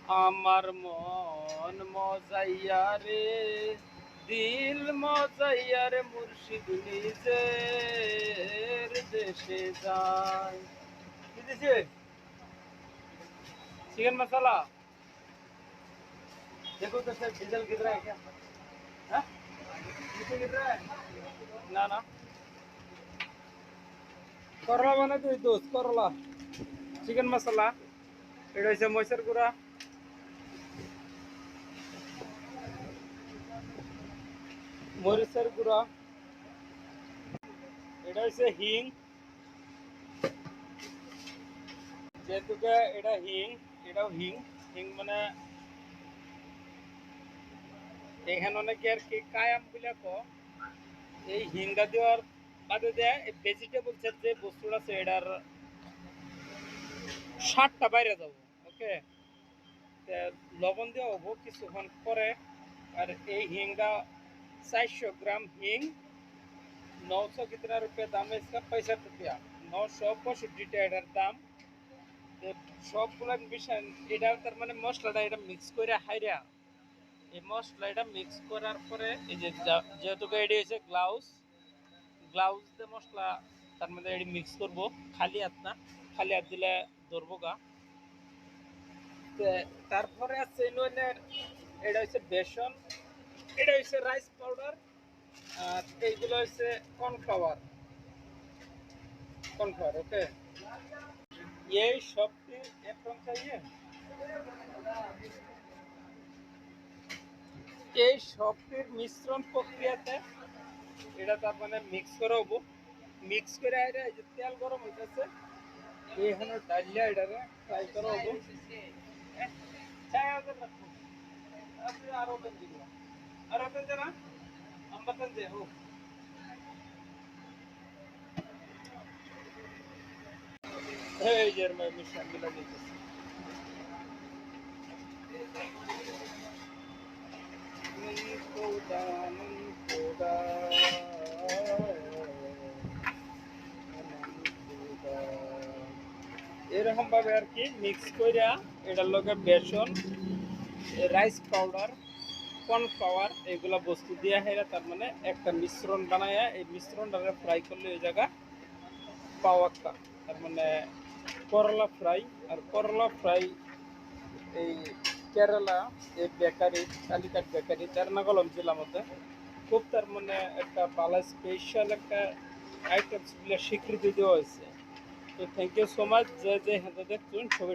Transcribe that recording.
আমার মন মজাইয়া রে, দিল মজাইয়া রে, মুর্শিদ নিজের দেশে যায়। কি দিছে? চিকেন মশলা। देखो तो सर डीजल कितना है क्या? हाँ? डीजल कितना है? ना ना। করলা বানাই তুই দোস্ত, করলা চিকেন মশলা। এটা হচ্ছে মরিচের গুঁড়া, মরিচের গুঁড়া। এটা হচ্ছে হিং, যেহেতু এটা হিং, এটাও হিং। হিং মানে এখানে অনেকে আর কি কায়াম বলে এই হিংটা দেওয়ার বাদে দেয় এই ভেজিটেবলসের যে বস্তুটা আছে এটার স্বাদটা বাইরে যাবো। ওকে, লবণ দেওয়া হবো কিছুক্ষণ পরে। আর এই হিংটা 400 গ্রাম হিং 900 कितना रुपया दाम है इसका? 65 रुपया। 965 এটার দাম। সবগুলা বিষয় এটা তার মানে মশলাটা এটা মিক্স করে হাইরা, এই মশলা এটা মিক্স করার পরে এই যে যেহেতু এটি হচ্ছে গ্লাউজ, গ্লাউজ দিয়ে মশলা তার মধ্যে এটি মিক্স করবো। খালি হাত না, খালি হাত দিলে ধরবো গা। তারপরে আছে এটা হচ্ছে বেসন, এটা হচ্ছে রাইস পাউডার, আর এইগুলো হচ্ছে কর্নফ্লাওয়ার। কর্নফ্লাওয়ার ওকে। এই সবটি এখন চাইয়ে এই সবটির মিশ্রণ প্রক্রিয়াতে এটা তার মানে মিক্স করা হবো। মিক্স করে আইরা এই যে তেল গরম হইতেছে, এইখানে ডালিয়া এটারে ফ্রাই করা হবো। আপনি আরো তেল দিব, আরো তেল দে না, আমরা তেল দে হোক। এই যে মিশ্রণ মিলা দিতেছে। এরকম ভাবে আর কি মিক্স কইরা এটার লগে বেসন, রাইস পাউডার, কর্নফ্লাওয়ার এগুলা বস্তু দিয়া হেরা তার মানে একটা মিশ্রণ বানায়। এই মিশ্রণটা ফ্রাই করলে ওই জায়গা পাওয়াক্কা, তার মানে করলা ফ্রাই। আর করলা ফ্রাই এই কেরালা এই বেকারি, কালিকাট বেকারি এর্নাকুলাম জেলার মধ্যে খুব তার মানে একটা ভালো স্পেশাল একটা আইটেমস স্বীকৃতি দেওয়া হয়েছে। তো থ্যাংক ইউ সো মাচ যে যে হাতে দেখছেন সবাই।